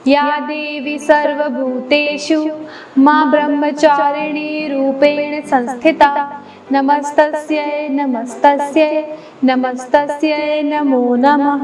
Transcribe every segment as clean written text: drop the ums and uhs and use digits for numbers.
या देवी सर्वभूतेषु मां ब्रह्मचारिणी रूपेण संस्थिता नमस्तस्यै नमस्तस्यै नमस्तस्यै नमो नमः।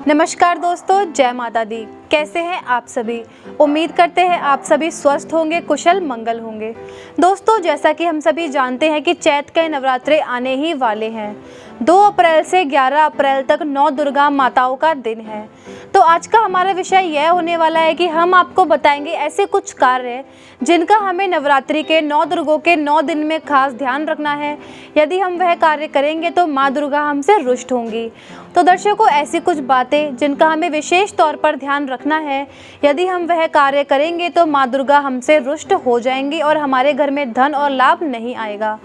नमस्कार दोस्तों, जय माता दी। कैसे हैं आप सभी? उम्मीद करते हैं आप सभी स्वस्थ होंगे, कुशल मंगल होंगे। दोस्तों, जैसा कि हम सभी जानते हैं कि चैत के नवरात्रे आने ही वाले हैं। 2 अप्रैल से 11 अप्रैल तक 9 दुर्गा माताओं का दिन है। तो आज का हमारा विषय यह होने वाला है कि हम आपको बताएंगे ऐसे कुछ कार्य जिनका हमें नवरात्रि के 9 दुर्गों के 9 दिन में खास ध्यान रखना है। यदि हम वह कार्य करेंगे तो माँ दुर्गा हमसे रुष्ट होंगी। तो दर्शकों, ऐसी कुछ बातें जिनका हमें विशेष तौर पर ध्यान रखना है। यदि हम वह कार्य करेंगे तो माँ दुर्गा हमसे रुष्ट हो जाएंगी और हमारे घर में धन और लाभ नहीं आएगा।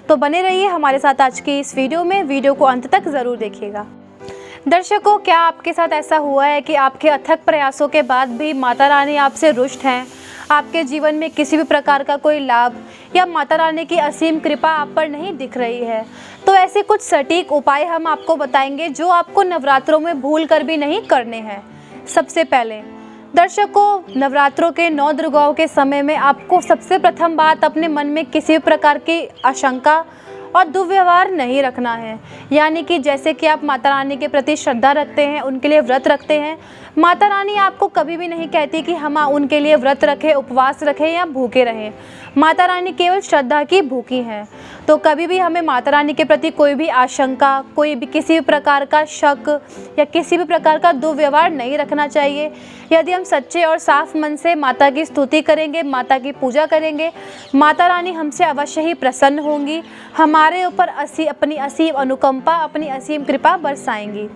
तो बने रहिए हमारे साथ आज की इस वीडियो में। वीडियो को अंत तक ज़रूर देखिएगा। दर्शकों, क्या आपके साथ ऐसा हुआ है कि आपके अथक प्रयासों के बाद भी माता रानी आपसे रुष्ट हैं? आपके जीवन में किसी भी प्रकार का कोई लाभ या माता रानी की असीम कृपा आप पर नहीं दिख रही है? तो ऐसे कुछ सटीक उपाय हम आपको बताएंगे जो आपको नवरात्रों में भूल कर भी नहीं करने हैं। सबसे पहले दर्शकों, नवरात्रों के 9 दुर्गाओं के समय में आपको सबसे प्रथम बात अपने मन में किसी भी प्रकार की आशंका और दुर्व्यवहार नहीं रखना है। यानी कि जैसे कि आप माता रानी के प्रति श्रद्धा रखते हैं, उनके लिए व्रत रखते हैं, माता रानी आपको कभी भी नहीं कहती कि हम उनके लिए व्रत रखें, उपवास रखें या भूखे रहें। माता रानी केवल श्रद्धा की भूखी हैं। तो कभी भी हमें माता रानी के प्रति कोई भी आशंका, कोई भी किसी भी प्रकार का शक या किसी भी प्रकार का दुर्व्यवहार नहीं रखना चाहिए। यदि हम सच्चे और साफ मन से माता की स्तुति करेंगे, माता की पूजा करेंगे, माता रानी हमसे अवश्य ही प्रसन्न होंगी, हमारे ऊपर अपनी असीम अनुकंपा, अपनी असीम कृपा बरसाएंगी।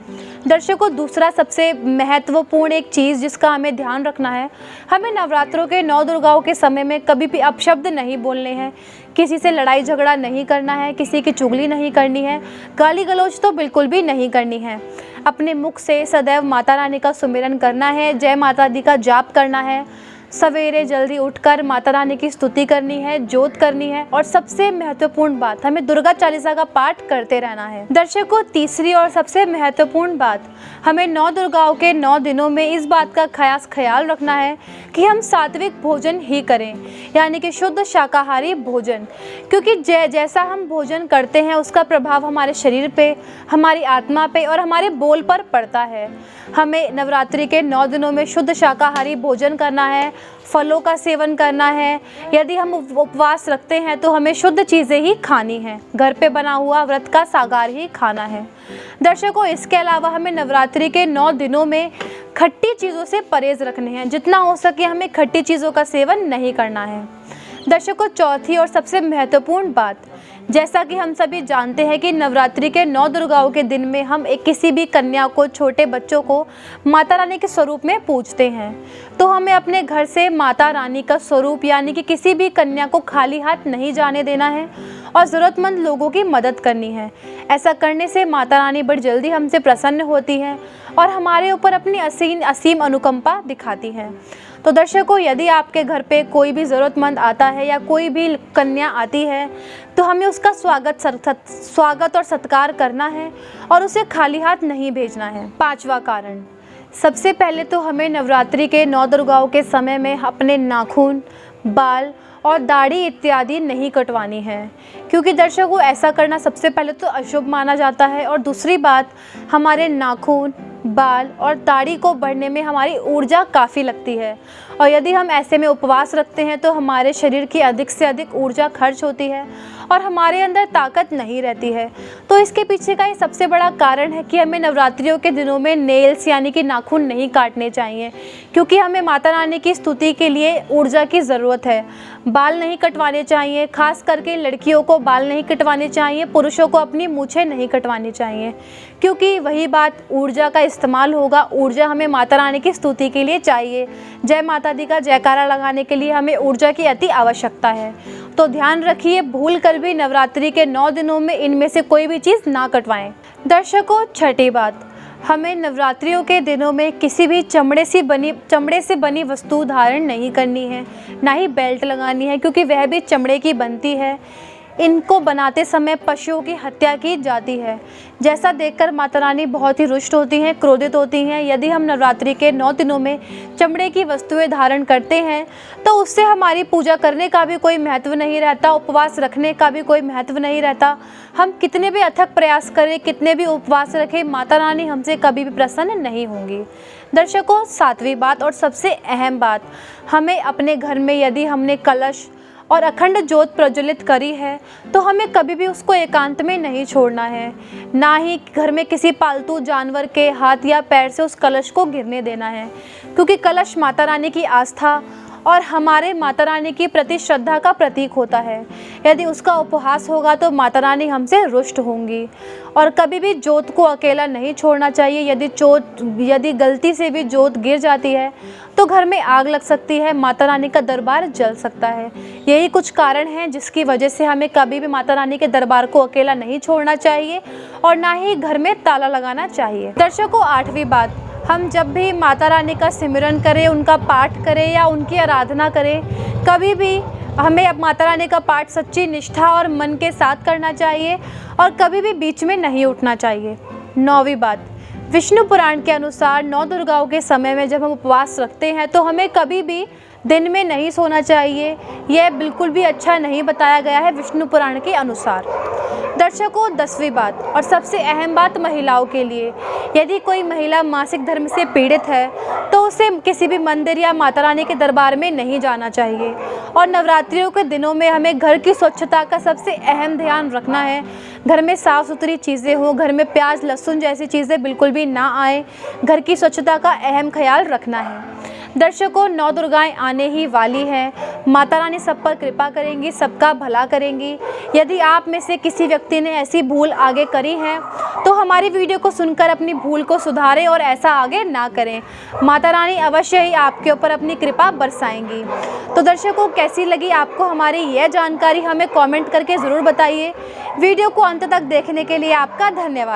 दर्शकों, दूसरा सबसे महत्वपूर्ण एक चीज़ जिसका हमें ध्यान रखना है, हमें नवरात्रों के 9 दुर्गाओं के समय में कभी भी अपशब्द नहीं बोलने हैं, किसी से लड़ाई झगड़ा नहीं करना है, किसी की चुगली नहीं करनी है, गाली गलौज तो बिल्कुल भी नहीं करनी है। अपने मुख से सदैव माता रानी का सुमिरन करना है, जय माता दी का जाप करना है, सवेरे जल्दी उठकर माता रानी की स्तुति करनी है, जोत करनी है और सबसे महत्वपूर्ण बात, हमें दुर्गा चालीसा का पाठ करते रहना है। दर्शकों, तीसरी और सबसे महत्वपूर्ण बात, हमें 9 दुर्गाओं के 9 दिनों में इस बात का खास ख्याल रखना है कि हम सात्विक भोजन ही करें, यानी कि शुद्ध शाकाहारी भोजन। क्योंकि जैसा हम भोजन करते हैं उसका प्रभाव हमारे शरीर पे, हमारी आत्मा पे और हमारे बोल पर पड़ता है। हमें नवरात्रि के 9 दिनों में शुद्ध शाकाहारी भोजन करना है, फलों का सेवन करना है। यदि हम उपवास रखते हैं तो हमें शुद्ध चीज़ें ही खानी हैं, घर पे बना हुआ व्रत का सागार ही खाना है। दर्शकों, इसके अलावा हमें नवरात्रि के 9 दिनों में खट्टी चीज़ों से परहेज रखने हैं। जितना हो सके हमें खट्टी चीज़ों का सेवन नहीं करना है। दर्शकों, चौथी और सबसे महत्वपूर्ण बात, जैसा कि हम सभी जानते हैं कि नवरात्रि के 9 दुर्गाओं के दिन में हम किसी भी कन्या को, छोटे बच्चों को माता रानी के स्वरूप में पूजते हैं। तो हमें अपने घर से माता रानी का स्वरूप यानी कि किसी भी कन्या को खाली हाथ नहीं जाने देना है और ज़रूरतमंद लोगों की मदद करनी है। ऐसा करने से माता रानी बड़ी जल्दी हमसे प्रसन्न होती है और हमारे ऊपर अपनी असीम अनुकंपा दिखाती है। तो दर्शकों, यदि आपके घर पे कोई भी ज़रूरतमंद आता है या कोई भी कन्या आती है तो हमें उसका स्वागत और सत्कार करना है और उसे खाली हाथ नहीं भेजना है। 5वां कारण, सबसे पहले तो हमें नवरात्रि के 9 दुर्गाओं के समय में अपने नाखून, बाल और दाढ़ी इत्यादि नहीं कटवानी है। क्योंकि दर्शकों, ऐसा करना सबसे पहले तो अशुभ माना जाता है और दूसरी बात, हमारे नाखून, बाल और दाढ़ी को बढ़ने में हमारी ऊर्जा काफ़ी लगती है और यदि हम ऐसे में उपवास रखते हैं तो हमारे शरीर की अधिक से अधिक ऊर्जा खर्च होती है और हमारे अंदर ताकत नहीं रहती है। तो इसके पीछे का ये सबसे बड़ा कारण है कि हमें नवरात्रियों के दिनों में नेल्स यानी कि नाखून नहीं काटने चाहिए, क्योंकि हमें माता रानी की स्तुति के लिए ऊर्जा की ज़रूरत है। बाल नहीं कटवाने चाहिए, खास करके लड़कियों को बाल नहीं कटवाने चाहिए, पुरुषों को अपनी मूछें नहीं कटवानी चाहिए, क्योंकि वही बात, ऊर्जा का इस्तेमाल होगा। ऊर्जा हमें माता रानी की स्तुति के लिए चाहिए, जय माता दी का जयकारा लगाने के लिए हमें ऊर्जा की अति आवश्यकता है। तो ध्यान रखिए, भूल कर भी नवरात्रि के 9 दिनों में इनमें से कोई भी चीज़ ना कटवाएं। दर्शकों, छठी बात, हमें नवरात्रियों के दिनों में किसी भी चमड़े से बनी वस्तु धारण नहीं करनी है, ना ही बेल्ट लगानी है, क्योंकि वह भी चमड़े की बनती है। इनको बनाते समय पशुओं की हत्या की जाती है। जैसा देखकर माता रानी बहुत ही रुष्ट होती हैं, क्रोधित होती हैं। यदि हम नवरात्रि के 9 दिनों में चमड़े की वस्तुएं धारण करते हैं तो उससे हमारी पूजा करने का भी कोई महत्व नहीं रहता, उपवास रखने का भी कोई महत्व नहीं रहता। हम कितने भी अथक प्रयास करें, कितने भी उपवास रखें, माता रानी हमसे कभी भी प्रसन्न नहीं होंगी। दर्शकों, 7वीं बात और सबसे अहम बात, हमें अपने घर में यदि हमने कलश और अखंड ज्योत प्रज्वलित करी है तो हमें कभी भी उसको एकांत में नहीं छोड़ना है, ना ही घर में किसी पालतू जानवर के हाथ या पैर से उस कलश को गिरने देना है, क्योंकि कलश माता रानी की आस्था और हमारे माता रानी की प्रति श्रद्धा का प्रतीक होता है। यदि उसका उपहास होगा तो माता रानी हमसे रुष्ट होंगी। और कभी भी जोत को अकेला नहीं छोड़ना चाहिए। यदि गलती से भी जोत गिर जाती है तो घर में आग लग सकती है, माता रानी का दरबार जल सकता है। यही कुछ कारण हैं जिसकी वजह से हमें कभी भी माता रानी के दरबार को अकेला नहीं छोड़ना चाहिए और ना ही घर में ताला लगाना चाहिए। दर्शकों, 8वीं बात, हम जब भी माता रानी का सिमरन करें, उनका पाठ करें या उनकी आराधना करें, कभी भी हमें अब माता रानी का पाठ सच्ची निष्ठा और मन के साथ करना चाहिए और कभी भी बीच में नहीं उठना चाहिए। 9वीं बात, विष्णु पुराण के अनुसार 9 दुर्गाओं के समय में जब हम उपवास रखते हैं तो हमें कभी भी दिन में नहीं सोना चाहिए। यह बिल्कुल भी अच्छा नहीं बताया गया है विष्णु पुराण के अनुसार। दर्शकों, 10वीं बात और सबसे अहम बात महिलाओं के लिए, यदि कोई महिला मासिक धर्म से पीड़ित है तो उसे किसी भी मंदिर या माता रानी के दरबार में नहीं जाना चाहिए। और नवरात्रियों के दिनों में हमें घर की स्वच्छता का सबसे अहम ध्यान रखना है। घर में साफ़ सुथरी चीज़ें हों, घर में प्याज लहसुन जैसी चीज़ें बिल्कुल भी ना आए। घर की स्वच्छता का अहम ख्याल रखना है। दर्शकों, 9 दुर्गाएं आने ही वाली हैं। माता रानी सब पर कृपा करेंगी, सबका भला करेंगी। यदि आप में से किसी व्यक्ति ने ऐसी भूल आगे करी है तो हमारी वीडियो को सुनकर अपनी भूल को सुधारें और ऐसा आगे ना करें। माता रानी अवश्य ही आपके ऊपर अपनी कृपा बरसाएंगी। तो दर्शकों, कैसी लगी आपको हमारी यह जानकारी, हमें कमेंट करके ज़रूर बताइए। वीडियो को अंत तक देखने के लिए आपका धन्यवाद।